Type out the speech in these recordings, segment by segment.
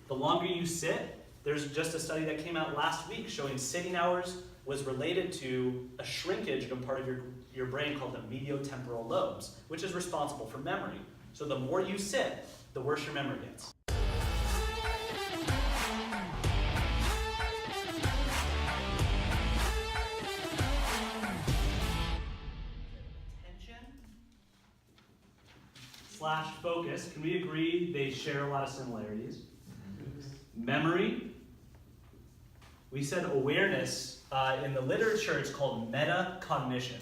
The longer you sit, there's just a study that came out last week showing sitting hours was related to a shrinkage in a part of your brain called the mediotemporal lobes, which is responsible for memory. So the more you sit, the worse your memory gets. Attention/focus, can we agree they share a lot of similarities? Memory. We said awareness. In the literature, it's called metacognition.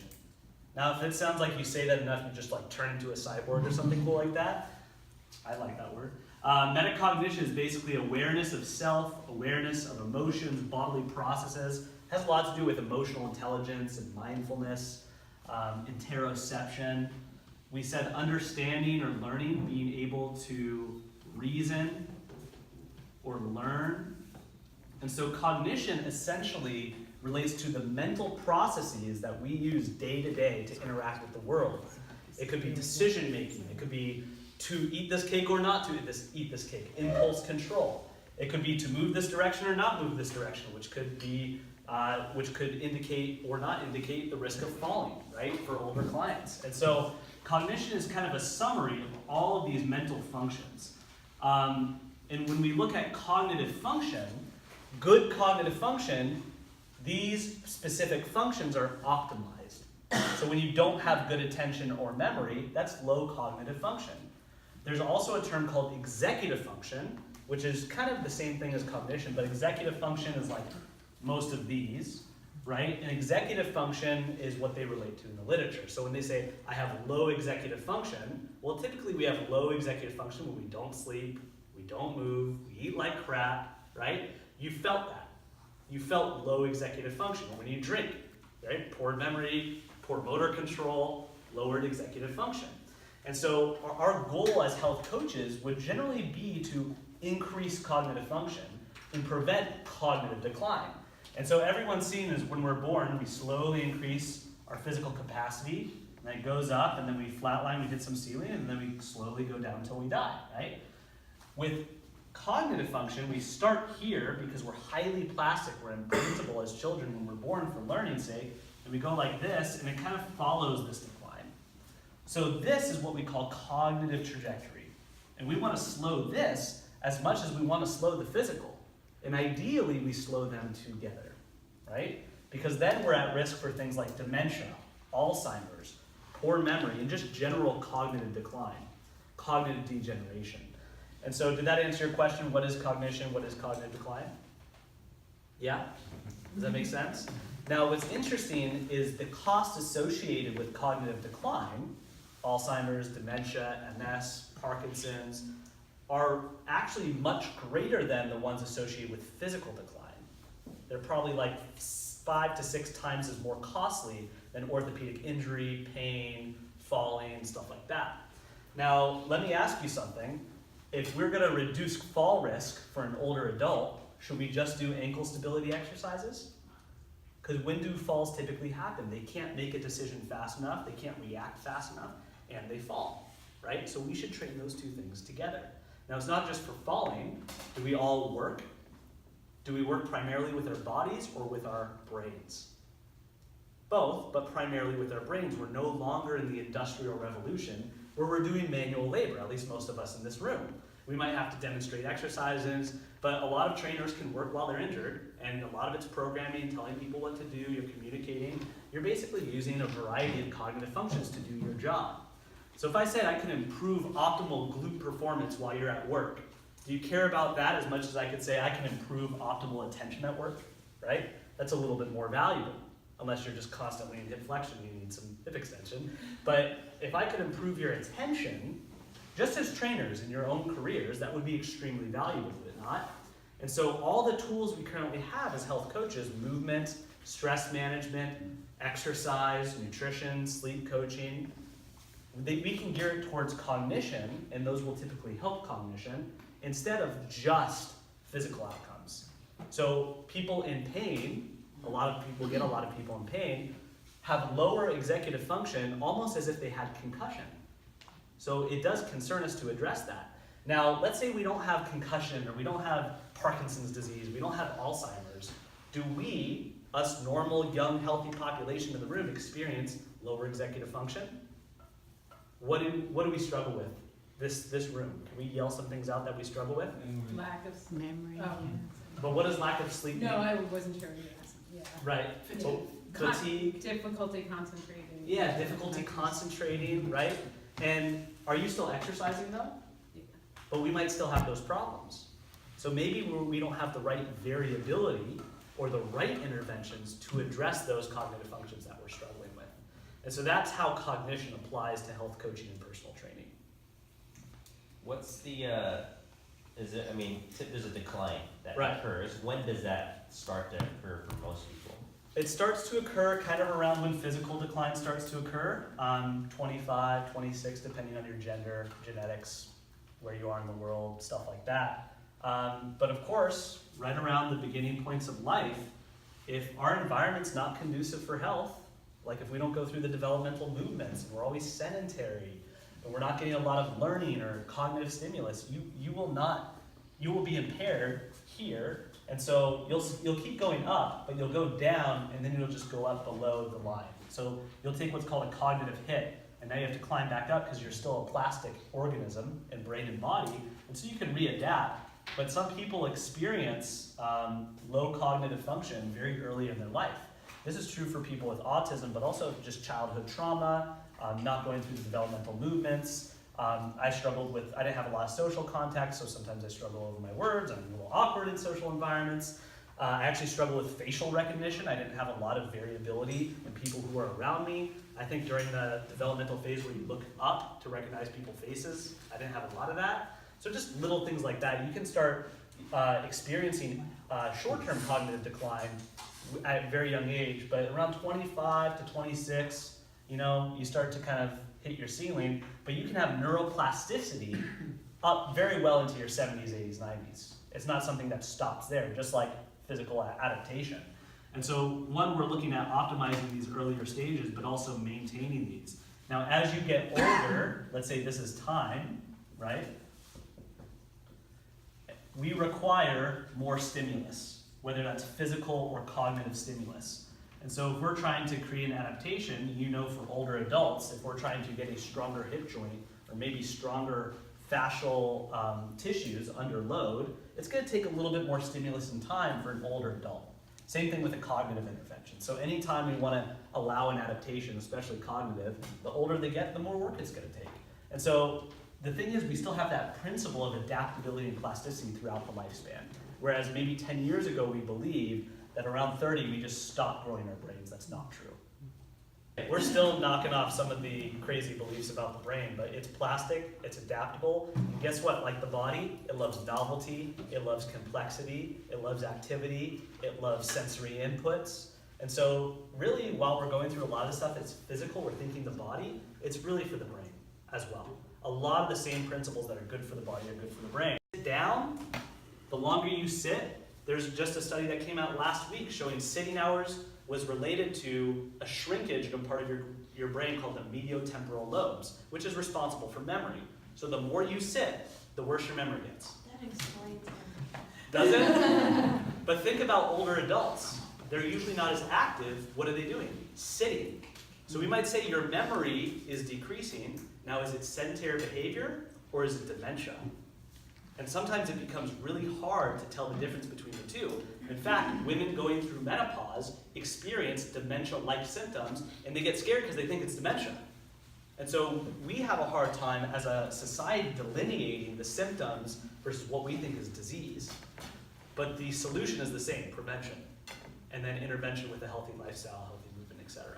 Now, if it sounds like you say that enough, you just like turn into a cyborg or something cool like that. I like that word. Metacognition is basically awareness of self, awareness of emotions, bodily processes. It has a lot to do with emotional intelligence and mindfulness, interoception. We said understanding or learning, being able to reason or learn. And so cognition essentially relates to the mental processes that we use day to day to interact with the world. It could be decision making. It could be to eat this cake or not to eat this cake. Impulse control. It could be to move this direction or not move this direction, which could indicate or not indicate the risk of falling, right, for older clients. And so cognition is kind of a summary of all of these mental functions. And when we look at cognitive function, good cognitive function, these specific functions are optimized. So when you don't have good attention or memory, that's low cognitive function. There's also a term called executive function, which is kind of the same thing as cognition, but executive function is like most of these, right? And executive function is what they relate to in the literature. So when they say, I have low executive function, well, typically we have low executive function when we don't sleep, we don't move, we eat like crap, right? You felt that. You felt low executive function when you drink, right? Poor memory, poor motor control, lowered executive function. And so our goal as health coaches would generally be to increase cognitive function and prevent cognitive decline. And so everyone's seen is when we're born, we slowly increase our physical capacity, and then it goes up, and then we flatline, we hit some ceiling, and then we slowly go down until we die, right? With cognitive function, we start here because we're highly plastic, we're imprintable as children when we're born for learning's sake, and we go like this, and it kind of follows this decline. So this is what we call cognitive trajectory. And we want to slow this as much as we want to slow the physical. And ideally, we slow them together, right? Because then we're at risk for things like dementia, Alzheimer's, poor memory, and just general cognitive decline, cognitive degeneration. And so did that answer your question? What is cognition? What is cognitive decline? Yeah? Does that make sense? Now, what's interesting is the cost associated with cognitive decline, Alzheimer's, dementia, MS, Parkinson's, are actually much greater than the ones associated with physical decline. They're probably like 5 to 6 times as more costly than orthopedic injury, pain, falling, stuff like that. Now, let me ask you something. If we're going to reduce fall risk for an older adult, should we just do ankle stability exercises? Because when do falls typically happen? They can't make a decision fast enough, they can't react fast enough, and they fall, right? So we should train those two things together. Now, it's not just for falling. Do we all work? Do we work primarily with our bodies or with our brains? Both, but primarily with our brains. We're no longer in the Industrial Revolution where we're doing manual labor, at least most of us in this room. We might have to demonstrate exercises, but a lot of trainers can work while they're injured, and a lot of it's programming, telling people what to do, you're communicating. You're basically using a variety of cognitive functions to do your job. So if I said I can improve optimal glute performance while you're at work, do you care about that as much as I could say I can improve optimal attention at work, right? That's a little bit more valuable, unless you're just constantly in hip flexion, you need some hip extension. But if I could improve your attention, just as trainers in your own careers, that would be extremely valuable, would it not? And so all the tools we currently have as health coaches, movement, stress management, exercise, nutrition, sleep coaching, we can gear it towards cognition, and those will typically help cognition, instead of just physical outcomes. So people in pain, a lot of people in pain, have lower executive function almost as if they had concussion. So it does concern us to address that. Now, let's say we don't have concussion, or we don't have Parkinson's disease, we don't have Alzheimer's. Do we, us normal, young, healthy population in the room, experience lower executive function? What do we struggle with? This room. Can we yell some things out that we struggle with? Lack of Memory. But what does lack of sleep mean? No, I wasn't sure. Yeah. Right. Fatigue. Difficulty concentrating. Yeah, difficulty concentrating, right? And are you still exercising though? Yeah. But we might still have those problems. So maybe we don't have the right variability or the right interventions to address those cognitive functions that we're struggling with. And so that's how cognition applies to health coaching and personal training. What's the, there's a decline that Right. occurs. When does that start to occur for most people? It starts to occur kind of around when physical decline starts to occur, 25, 26, depending on your gender, genetics, where you are in the world, stuff like that. But of course, right around the beginning points of life, if our environment's not conducive for health, like if we don't go through the developmental movements and we're always sedentary and we're not getting a lot of learning or cognitive stimulus, you will be impaired here. And so you'll keep going up, but you'll go down, and then you'll just go up below the line. So you'll take what's called a cognitive hit, and now you have to climb back up because you're still a plastic organism in brain and body, and so you can readapt. But some people experience low cognitive function very early in their life. This is true for people with autism, but also just childhood trauma, not going through the developmental movements. I didn't have a lot of social contact, so sometimes I struggle over my words. I'm a little awkward in social environments. I actually struggle with facial recognition. I didn't have a lot of variability in people who were around me. I think during the developmental phase where you look up to recognize people's faces, I didn't have a lot of that. So just little things like that. You can start experiencing short-term cognitive decline at a very young age, but around 25 to 26, you start to kind of hit your ceiling, but you can have neuroplasticity up very well into your 70s, 80s, 90s. It's not something that stops there, just like physical adaptation. And so, one, we're looking at optimizing these earlier stages, but also maintaining these. Now, as you get older, let's say this is time, right? We require more stimulus, whether that's physical or cognitive stimulus. And so if we're trying to create an adaptation, for older adults, if we're trying to get a stronger hip joint or maybe stronger fascial tissues under load, it's going to take a little bit more stimulus and time for an older adult. Same thing with a cognitive intervention. So anytime we want to allow an adaptation, especially cognitive, the older they get, the more work it's going to take. And so the thing is, we still have that principle of adaptability and plasticity throughout the lifespan. Whereas maybe 10 years ago we believed that around 30 we just stopped growing our brains. That's not true. We're still knocking off some of the crazy beliefs about the brain, but it's plastic, it's adaptable, and guess what? Like the body, it loves novelty, it loves complexity, it loves activity, it loves sensory inputs. And so really, while we're going through a lot of the stuff that's physical, we're thinking the body, it's really for the brain as well. A lot of the same principles that are good for the body are good for the brain. Sit down, the longer you sit, there's just a study that came out last week showing sitting hours was related to a shrinkage in a part of your brain called the mediotemporal lobes, which is responsible for memory. So the more you sit, the worse your memory gets. That explains everything. Does it? But think about older adults. They're usually not as active. What are they doing? Sitting. So we might say your memory is decreasing. Now, is it sedentary behavior or is it dementia? And sometimes it becomes really hard to tell the difference between the two. In fact, women going through menopause experience dementia-like symptoms, and they get scared because they think it's dementia. And so we have a hard time as a society delineating the symptoms versus what we think is disease. But the solution is the same, prevention. And then intervention with a healthy lifestyle, healthy movement, etc.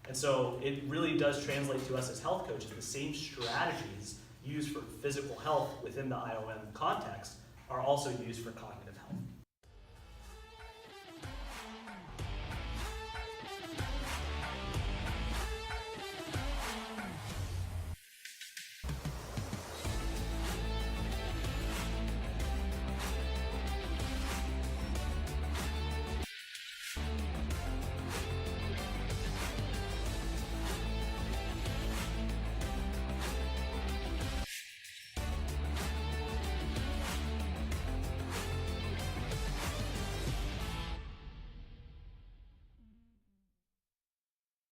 And so it really does translate to us as health coaches. The same strategies used for physical health within the IOM context are also used for cognitive